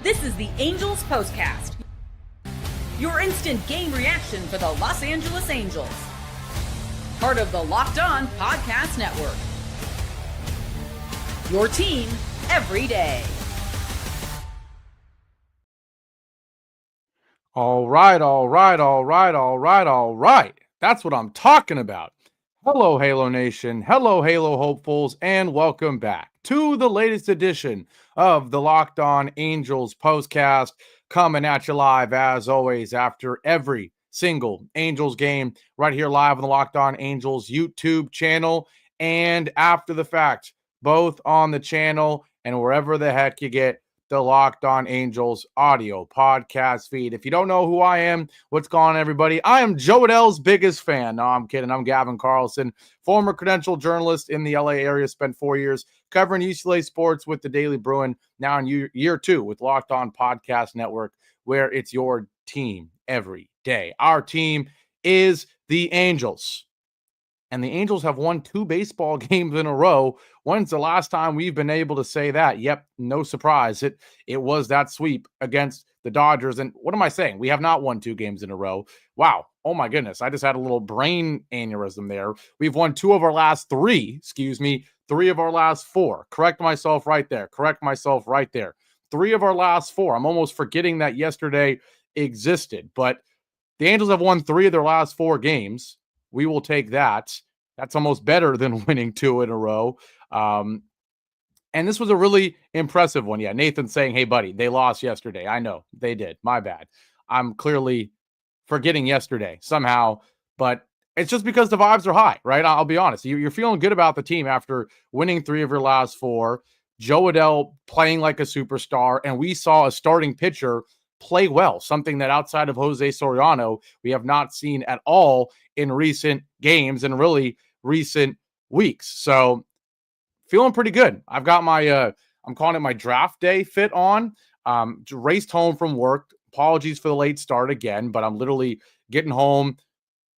This is the Angels POSTCAST, your instant game reaction for the Los Angeles Angels. Part of the Locked On Podcast Network. Your team every day. All right. That's what I'm talking about. Hello, Halo Nation. Hello, Halo hopefuls, and welcome back to the latest edition of the Locked On Angels POSTCAST, coming at you live, as always, after every single Angels game, right here live on the Locked On Angels YouTube channel, and after the fact, both on the channel and wherever the heck you get the Locked On Angels audio podcast feed. If you don't know who I am, what's going on, everybody? I am Joe Adell's biggest fan. No, I'm kidding. I'm Gavin Carlson, former credentialed journalist in the LA area, spent 4 years covering UCLA sports with the Daily Bruin, now in year 2 with Locked On Podcast Network, where it's your team every day. Our team is the Angels. And the Angels have won 2 baseball games in a row. When's the last time we've been able to say that? Yep, no surprise. It was that sweep against the Dodgers. And what am I saying? We have not won 2 games in a row. Wow. Oh, my goodness. I just had a little brain aneurysm there. We've won 2 of our last 3. 3 of our last 4. Correct myself right there. 3 of our last 4. I'm almost forgetting that yesterday existed. But the Angels have won 3 of their last 4 games. We will take that. That's almost better than winning 2 in a row. And this was a really impressive one. Yeah, Nathan's saying, hey, buddy, they lost yesterday. I know they did. My bad. I'm clearly forgetting yesterday somehow, but it's just because the vibes are high, right? I'll be honest. You're feeling good about the team after winning 3 of your last 4. Joe Adell playing like a superstar, and we saw a starting pitcher play well, something that outside of Jose Soriano, we have not seen at all in recent games and really recent weeks. So feeling pretty good. I've got my, I'm calling it my draft day fit on. Raced home from work. Apologies for the late start again, but I'm literally getting home.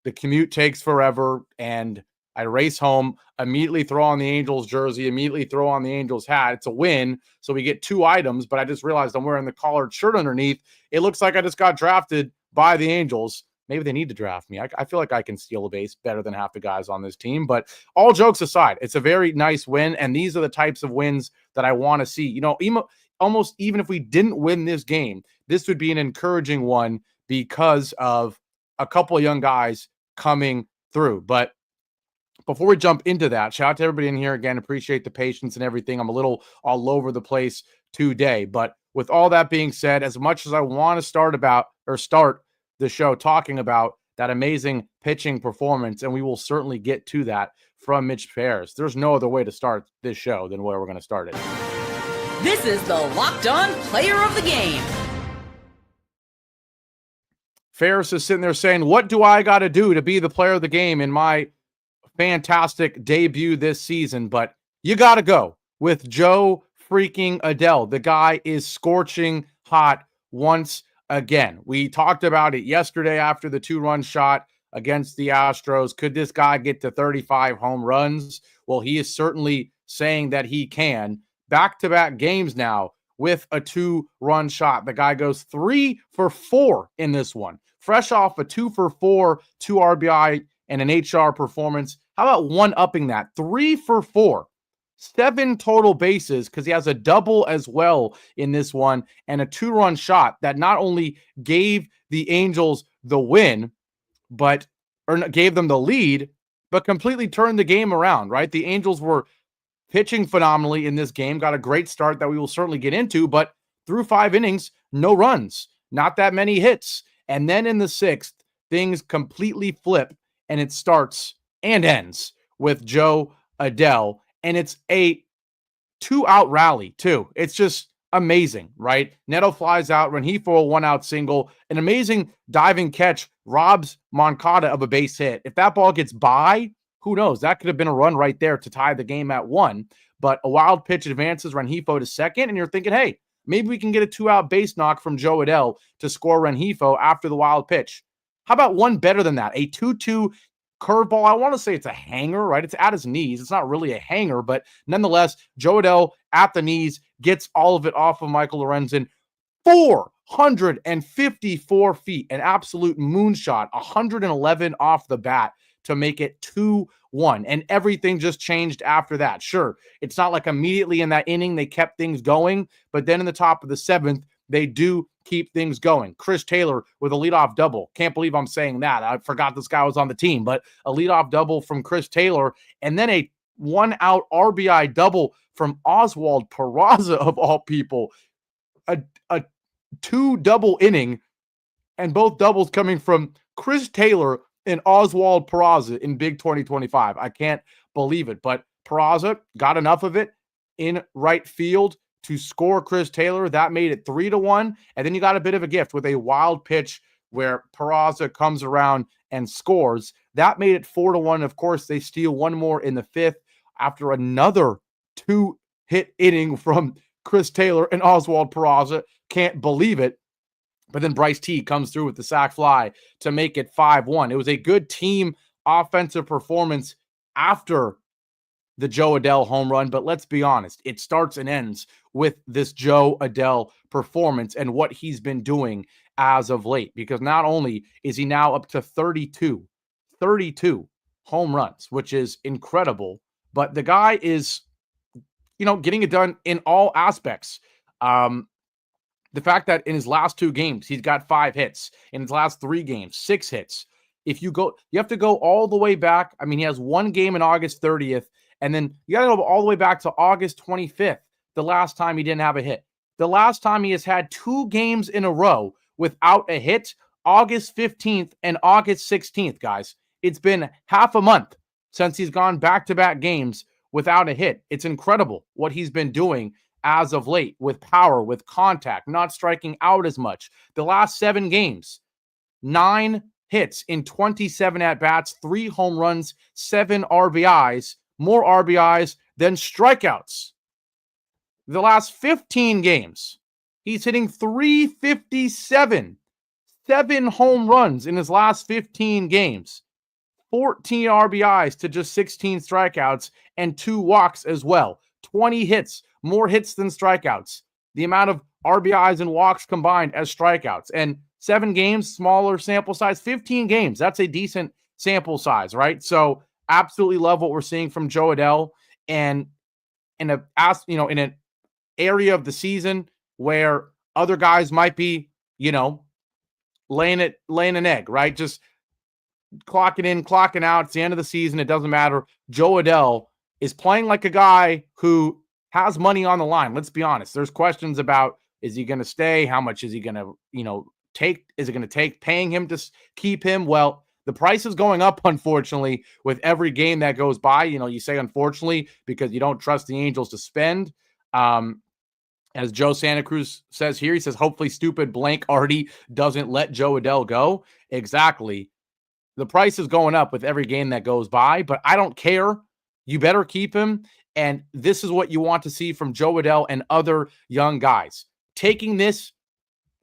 The commute takes forever, and I race home, immediately throw on the Angels jersey, immediately throw on the Angels hat. It's a win, so we get 2 items, but I just realized I'm wearing the collared shirt underneath. It looks like I just got drafted by the Angels. Maybe they need to draft me. I feel like I can steal a base better than half the guys on this team. But all jokes aside, it's a very nice win, and these are the types of wins that I want to see. You know, almost even if we didn't win this game, this would be an encouraging one because of a couple of young guys coming through. But before we jump into that, shout out to everybody in here again. Appreciate the patience and everything. I'm a little all over the place today. But with all that being said, as much as I want to start the show talking about that amazing pitching performance, and we will certainly get to that from Mitch Farris, there's no other way to start this show than where we're going to start it. This is the Locked On Player of the Game. Farris is sitting there saying, what do I got to do to be the player of the game in my fantastic debut this season? But you got to go with Joe freaking Adell. The guy is scorching hot once again. We talked about it yesterday after the 2-run shot against the Astros. Could this guy get to 35 home runs? Well, he is certainly saying that he can. Back-to-back games now with a 2-run shot. The guy goes 3 for 4 in this one. Fresh off a 2 for 4, 2 RBI, and an HR performance. How about one-upping that? 3 for 4. 7 total bases because he has a double as well in this one, and a 2-run shot that not only gave the Angels the win, or gave them the lead, but completely turned the game around, right? The Angels were pitching phenomenally in this game, got a great start that we will certainly get into, but through 5 innings, no runs, not that many hits. And then in the 6th, things completely flip, and it starts and ends with Joe Adell. And it's a 2-out rally, too. It's just amazing, right? Neto flies out, Rengifo a 1-out single. An amazing diving catch robs Moncada of a base hit. If that ball gets by, who knows? That could have been a run right there to tie the game at 1. But a wild pitch advances Rengifo to second, and you're thinking, hey, maybe we can get a 2-out base knock from Joe Adell to score Rengifo after the wild pitch. How about one better than that? A 2-2 curveball. I want to say it's a hanger, right? It's at his knees. It's not really a hanger, but nonetheless, Joe Adell at the knees gets all of it off of Michael Lorenzen. 454 feet, an absolute moonshot, 111 off the bat to make it 2-1. And everything just changed after that. Sure, it's not like immediately in that inning they kept things going, but then in the top of the seventh, they do keep things going. Chris Taylor with a leadoff double. Can't believe I'm saying that. I forgot this guy was on the team, but a leadoff double from Chris Taylor, and then a one-out RBI double from Oswald Peraza, of all people. A two-double inning, and both doubles coming from Chris Taylor and Oswald Peraza in big 2025. I can't believe it, but Peraza got enough of it in right field to score Chris Taylor. That made it 3-1, and then you got a bit of a gift with a wild pitch where Peraza comes around and scores. That made it 4-1. Of course, they steal one more in the fifth after another two-hit inning from Chris Taylor and Oswald Peraza. Can't believe it. But then Bryce T comes through with the sac fly to make it 5-1. It was a good team offensive performance after the Joe Adell home run. But let's be honest, it starts and ends with this Joe Adell performance and what he's been doing as of late. Because not only is he now up to 32 home runs, which is incredible, but the guy is, getting it done in all aspects. The fact that in his last 2 games, he's got 5 hits. In his last 3 games, 6 hits. You have to go all the way back. I mean, he has 1 game in August 30th, and then you got to go all the way back to August 25th, the last time he didn't have a hit. The last time he has had 2 games in a row without a hit, August 15th and August 16th, guys. It's been half a month since he's gone back-to-back games without a hit. It's incredible what he's been doing as of late with power, with contact, not striking out as much. The last 7 games, 9 hits in 27 at-bats, 3 home runs, 7 RBIs, more RBIs than strikeouts. The last 15 games, he's hitting .357, 7 home runs in his last 15 games, 14 RBIs to just 16 strikeouts, and 2 walks as well. 20 hits, more hits than strikeouts. The amount of RBIs and walks combined as strikeouts. And 7 games, smaller sample size, 15 games. That's a decent sample size, right? So absolutely love what we're seeing from Joe Adell. And in an area of the season where other guys might be, laying an egg, right? Just clocking in, clocking out. It's the end of the season. It doesn't matter. Joe Adell is playing like a guy who has money on the line. Let's be honest. There's questions about, is he going to stay? How much is he going to, take? Is it going to take paying him to keep him? Well, the price is going up, unfortunately, with every game that goes by. You say unfortunately because you don't trust the Angels to spend. As Joe Santa Cruz says here, he says, hopefully stupid blank already doesn't let Joe Adell go. Exactly. The price is going up with every game that goes by, but I don't care. You better keep him. And this is what you want to see from Joe Adell and other young guys. Taking this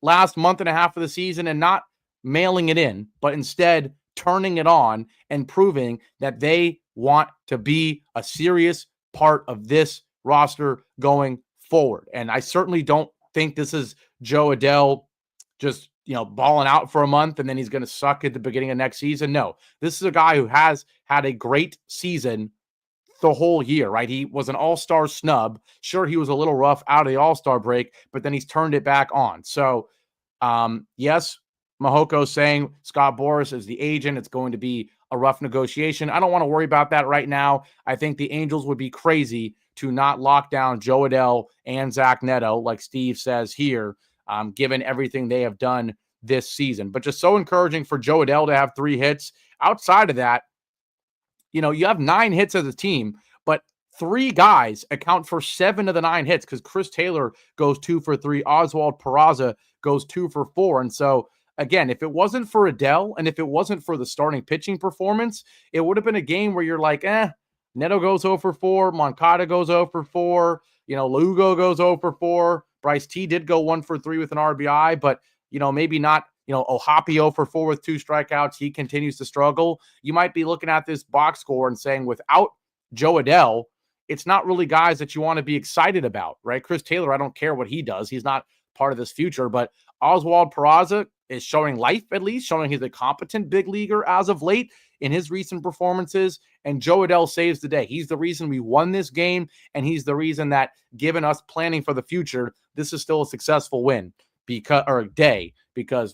last month and a half of the season and not mailing it in, but instead turning it on and proving that they want to be a serious part of this roster going forward. And I certainly don't think this is Joe Adell just, balling out for a month and then he's going to suck at the beginning of next season. No, this is a guy who has had a great season the whole year, right? He was an all-star snub. Sure, he was a little rough out of the all-star break, but then he's turned it back on. So, yes, Mahoko's saying Scott Boras is the agent. It's going to be a rough negotiation. I don't want to worry about that right now. I think the Angels would be crazy to not lock down Joe Adell and Zach Neto, like Steve says here, given everything they have done this season. But just so encouraging for Joe Adell to have 3 hits. Outside of that, you have 9 hits as a team, but 3 guys account for 7 of the 9 hits because Chris Taylor goes 2 for 3. Oswald Peraza goes 2 for 4. And so, again, if it wasn't for Adell and if it wasn't for the starting pitching performance, it would have been a game where you're like, Neto goes 0 for 4. Moncada goes 0 for 4. Lugo goes 0 for 4. Bryce T did go 1 for 3 with an RBI, but, maybe not. Ohapi 0 for 4 with 2 strikeouts. He continues to struggle. You might be looking at this box score and saying without Joe Adell, it's not really guys that you want to be excited about, right? Chris Taylor, I don't care what he does. He's not part of this future. But Oswald Peraza is showing life, at least, showing he's a competent big leaguer as of late in his recent performances. And Joe Adell saves the day. He's the reason we won this game, and he's the reason that, given us planning for the future, this is still a successful win because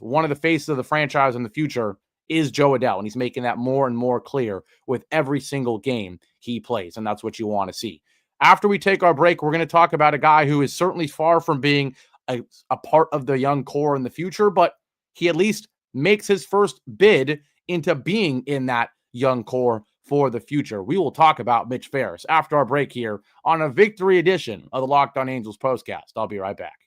one of the faces of the franchise in the future is Joe Adell, and he's making that more and more clear with every single game he plays, and that's what you want to see. After we take our break, we're going to talk about a guy who is certainly far from being a part of the young core in the future, but he at least makes his first bid into being in that young core for the future. We will talk about Mitch Farris after our break here on a victory edition of the Locked On Angels postcast. I'll be right back.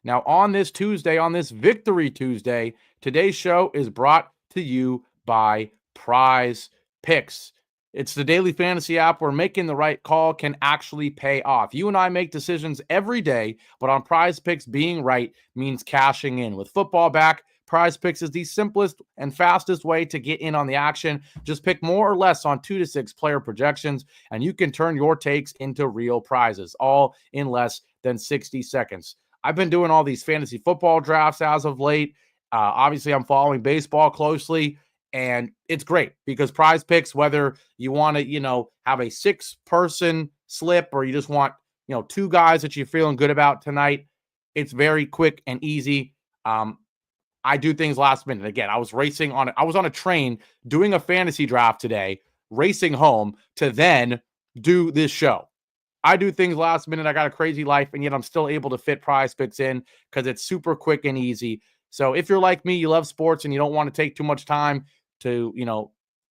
Now, on this Tuesday, on this Victory Tuesday, today's show is brought to you by Prize Picks. It's the daily fantasy app where making the right call can actually pay off. You and I make decisions every day, but on Prize Picks, being right means cashing in. With football back, Prize Picks is the simplest and fastest way to get in on the action. Just pick more or less on 2 to 6 player projections, and you can turn your takes into real prizes, all in less than 60 seconds. I've been doing all these fantasy football drafts as of late. Obviously, I'm following baseball closely, and it's great because Prize Picks, whether you want to, have a 6-person slip or you just want, 2 guys that you're feeling good about tonight, it's very quick and easy. I do things last minute. Again, I was on a train doing a fantasy draft today, racing home to then do this show. I do things last minute. I got a crazy life, and yet I'm still able to fit Prize Picks in because it's super quick and easy. So if you're like me, you love sports and you don't want to take too much time to,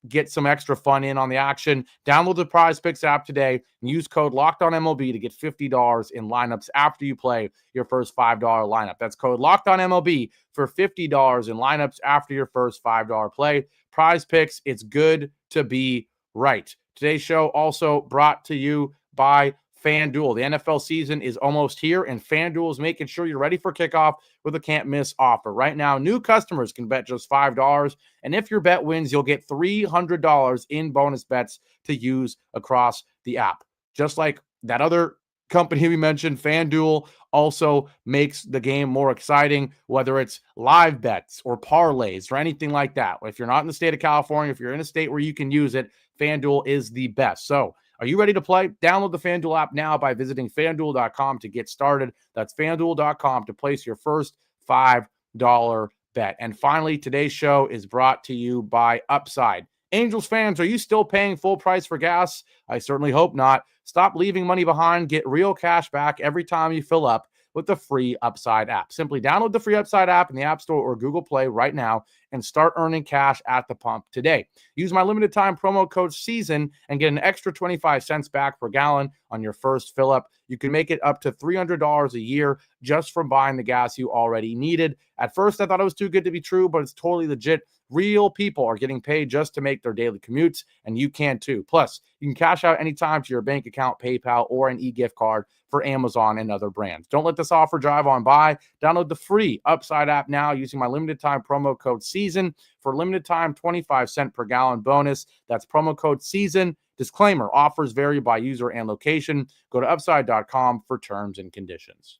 get some extra fun in on the action, download the Prize Picks app today and use code LOCKEDONMLB to get $50 in lineups after you play your first $5 lineup. That's code LOCKEDONMLB for $50 in lineups after your first $5 play. Prize Picks, it's good to be right. Today's show also brought to you by FanDuel. The NFL season is almost here, and FanDuel is making sure you're ready for kickoff with a can't-miss offer. Right now, new customers can bet just $5, and if your bet wins, you'll get $300 in bonus bets to use across the app. Just like that other company we mentioned, FanDuel also makes the game more exciting, whether it's live bets or parlays or anything like that. If you're not in the state of California, if you're in a state where you can use it, FanDuel is the best. So, are you ready to play? Download the FanDuel app now by visiting FanDuel.com to get started. That's FanDuel.com to place your first $5 bet. And finally, today's show is brought to you by Upside. Angels fans, are you still paying full price for gas? I certainly hope not. Stop leaving money behind. Get real cash back every time you fill up with the free Upside app. Simply download the free Upside app in the App Store or Google Play right now and start earning cash at the pump today. Use my limited time promo code SEASON and get an extra 25 cents back per gallon on your first fill up. You can make it up to $300 a year just from buying the gas you already needed. At first, I thought it was too good to be true, but it's totally legit. Real people are getting paid just to make their daily commutes, and you can too. Plus, you can cash out anytime to your bank account, PayPal, or an e-gift card for Amazon and other brands. Don't let this offer drive on by. Download the free Upside app now using my limited time promo code SEASON for a limited time 25 cent per gallon bonus. That's promo code SEASON. Disclaimer, offers vary by user and location. Go to upside.com for terms and conditions.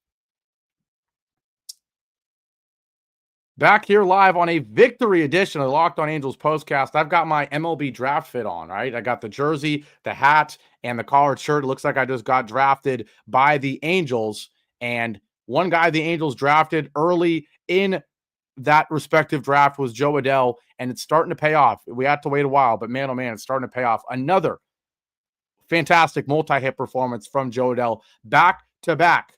Back here live on a victory edition of the Locked On Angels postcast. I've got my MLB draft fit on, right? I got the jersey, the hat, and the collared shirt. It looks like I just got drafted by the Angels. And one guy the Angels drafted early in that respective draft was Joe Adell, and it's starting to pay off. We had to wait a while, but man, oh man, it's starting to pay off. Another fantastic multi-hit performance from Joe Adell. Back-to-back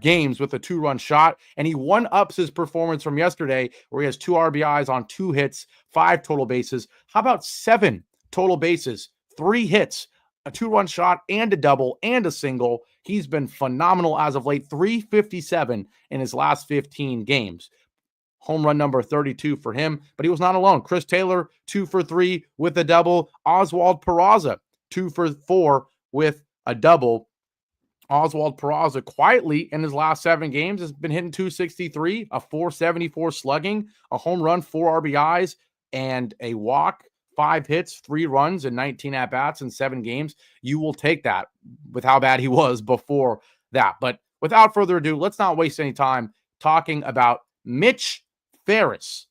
games with a 2-run shot, and he one-ups his performance from yesterday where he has 2 RBIs on 2 hits, 5 total bases. How about 7 total bases, 3 hits, a 2-run shot, and a double, and a single? He's been phenomenal as of late. 357 in his last 15 games. Home run number 32 for him, but he was not alone. Chris Taylor, 2 for 3 with a double. Oswald Peraza, 2 for 4 with a double. Oswald Peraza quietly in his last 7 games has been hitting 263, a 474 slugging, a home run, 4 RBIs, and a walk 5 hits, 3 runs, and 19 at-bats in 7 games. You will take that with how bad he was before that. But without further ado, let's not waste any time talking about Mitch Farris.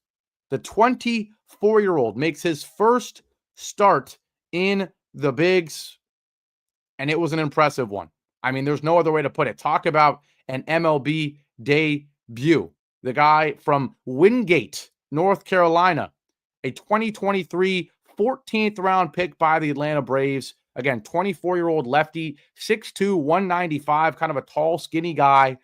The 24-year-old makes his first start in the bigs, and it was an impressive one. I mean, there's no other way to put it. Talk about an MLB debut. The guy from Wingate, North Carolina, a 2023 14th round pick by the Atlanta Braves. Again, 24-year-old lefty, 6'2", 195, kind of a tall, skinny guy.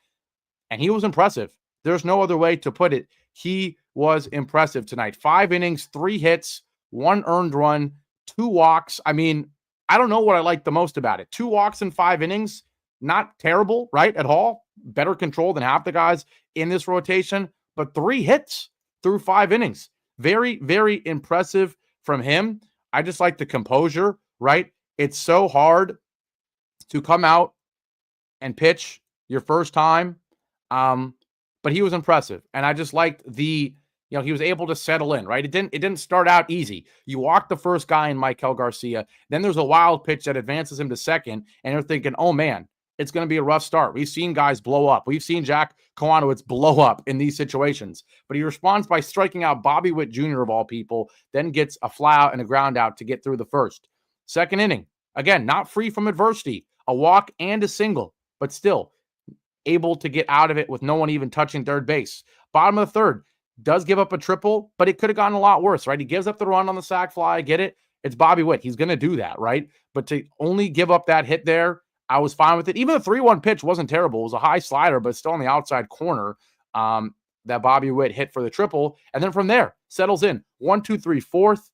And he was impressive. There's no other way to put it. He was impressive tonight. 5 innings, 3 hits, 1 earned run, 2 walks. I mean, I don't know what I like the most about it. 2 walks in 5 innings, not terrible, right, at all. Better control than half the guys in this rotation. But 3 hits through 5 innings. Very, very impressive from him. I just like the composure, right? It's so hard to come out and pitch your first time. But he was impressive. And I just liked he was able to settle in, right? It didn't start out easy. You walk the first guy in Michael Garcia. Then there's a wild pitch that advances him to second. And you're thinking, oh man, it's going to be a rough start. We've seen guys blow up. We've seen Jack Kowanowitz blow up in these situations. But he responds by striking out Bobby Witt Jr. of all people, then gets a fly out and a ground out to get through the first. Second inning, again, not free from adversity. A walk and a single, but still able to get out of it with no one even touching third base. Bottom of the third, does give up a triple, but it could have gotten a lot worse, right? He gives up the run on the sac fly. I get it. It's Bobby Witt. He's going to do that, right? But to only give up that hit there, I was fine with it. Even the 3-1 pitch wasn't terrible. It was a high slider, but still on the outside corner that Bobby Witt hit for the triple. And then from there, settles in. 1, 2, 3, fourth.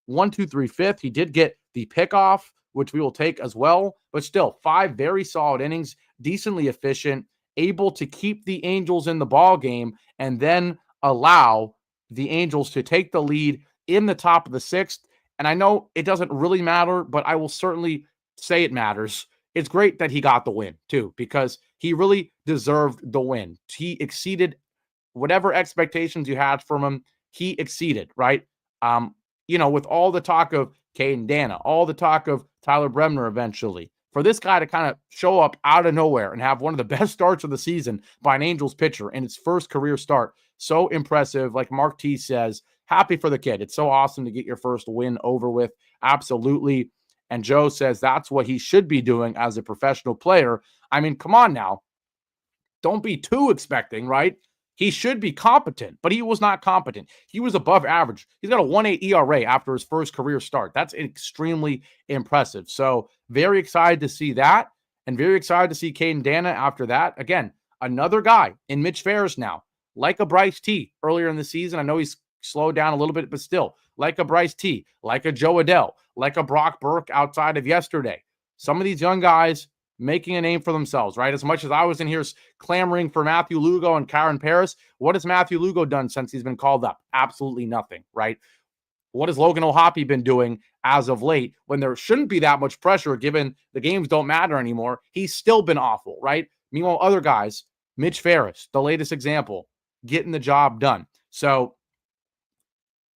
1, 2, 3, fifth. He did get the pickoff, which we will take as well. But still, 5 very solid innings, decently efficient, able to keep the Angels in the ball game, and then allow the Angels to take the lead in the top of the 6th. And I know it doesn't really matter, but I will certainly say it matters. It's great that he got the win, too, because he really deserved the win. He exceeded whatever expectations you had from him. He exceeded, right? With all the talk of Caden Dana, all the talk of Tyler Bremner eventually, for this guy to kind of show up out of nowhere and have one of the best starts of the season by an Angels pitcher in his first career start, so impressive. Like Mark T says, happy for the kid. It's so awesome to get your first win over with. Absolutely. And Joe says that's what he should be doing as a professional player. I mean, come on now. Don't be too expecting, right? He should be competent, but he was not competent. He was above average. He's got a 1.8 ERA after his first career start. That's extremely impressive. So very excited to see that, and very excited to see Caden Dana after that. Again, another guy in Mitch Farris now, like a Bryce T earlier in the season. I know he's slowed down a little bit, but still, like a Bryce T, like a Joe Adell, like a Brock Burke outside of yesterday. Some of these young guys making a name for themselves, right? As much as I was in here clamoring for Matthew Lugo and Karen Paris, what has Matthew Lugo done since he's been called up? Absolutely nothing, right? What has Logan O'Hoppe been doing as of late when there shouldn't be that much pressure given the games don't matter anymore? He's still been awful, right? Meanwhile, other guys, Mitch Farris, the latest example, getting the job done. So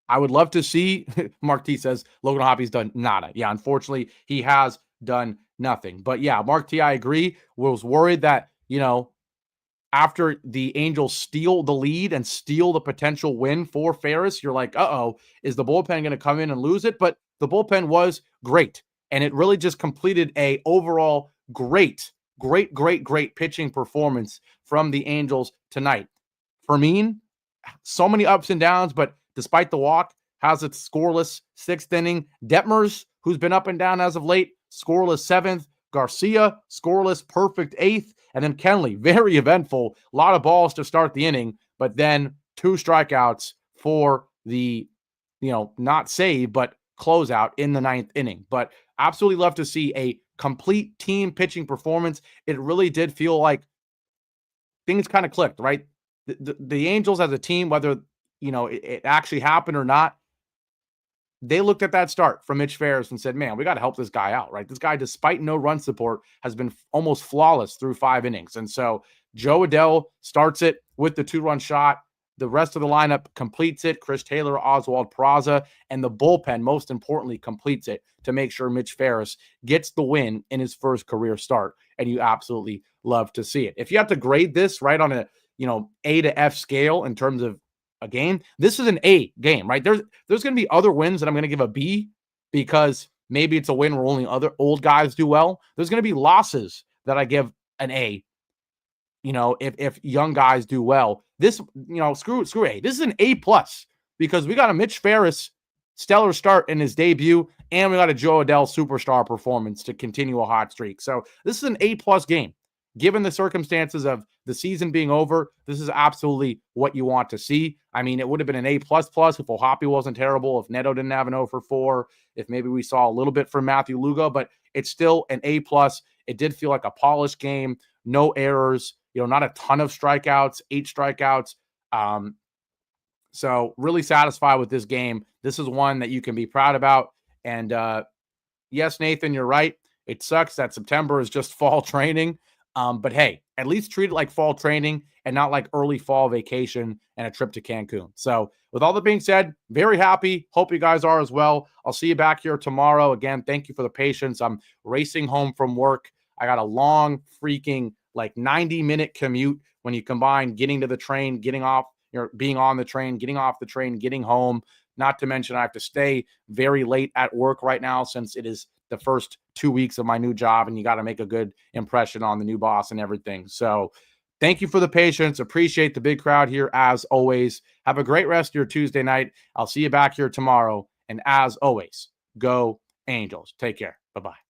I would love to see, Mark T says, Logan O'Hoppe's done nada. Yeah, unfortunately, he has done nothing. But yeah, Mark T, I agree. Was worried that, after the Angels steal the lead and steal the potential win for Farris, you're like, uh-oh, is the bullpen going to come in and lose it? But the bullpen was great. And it really just completed a overall great pitching performance from the Angels tonight. Fermin, so many ups and downs, but despite the walk, has a scoreless 6th inning. Detmers, who's been up and down as of late, scoreless 7th. Garcia, scoreless, perfect 8th. And then Kenley, very eventful. A lot of balls to start the inning, but then 2 strikeouts for the, not save, but closeout in the 9th inning. But absolutely love to see a complete team pitching performance. It really did feel like things kind of clicked, right? The Angels as a team, whether, it actually happened or not, they looked at that start from Mitch Farris and said, man, we got to help this guy out, right? This guy, despite no run support, has been almost flawless through 5 innings. And so Joe Adell starts it with the 2-run shot. The rest of the lineup completes it. Chris Taylor, Oswald Peraza, and the bullpen, most importantly, completes it to make sure Mitch Farris gets the win in his first career start. And you absolutely love to see it. If you have to grade this right on a, A to F scale in terms of a game, this is an A game, right? There's going to be other wins that I'm going to give a B because maybe it's a win where only other old guys do well. There's going to be losses that I give an A. If young guys do well, this, screw A. This is an A+ because we got a Mitch Farris stellar start in his debut, and we got a Joe Adell superstar performance to continue a hot streak. So this is an A+ game. Given the circumstances of the season being over, this is absolutely what you want to see. I mean, it would have been an A++ if Ohapi wasn't terrible, if Neto didn't have an 0 for 4, if maybe we saw a little bit from Matthew Lugo, but it's still an A+. It did feel like a polished game, no errors, not a ton of strikeouts, 8 strikeouts. So really satisfied with this game. This is one that you can be proud about. And yes, Nathan, you're right. It sucks that September is just fall training. But hey, at least treat it like fall training and not like early fall vacation and a trip to Cancun. So with all that being said, very happy. Hope you guys are as well. I'll see you back here tomorrow. Again, thank you for the patience. I'm racing home from work. I got a long freaking 90-minute commute when you combine getting to the train, getting off, being on the train, getting off the train, getting home. Not to mention I have to stay very late at work right now since it is the first 2 weeks of my new job and you got to make a good impression on the new boss and everything. So thank you for the patience. Appreciate the big crowd here as always. Have a great rest of your Tuesday night. I'll see you back here tomorrow. And as always, go Angels. Take care. Bye-bye.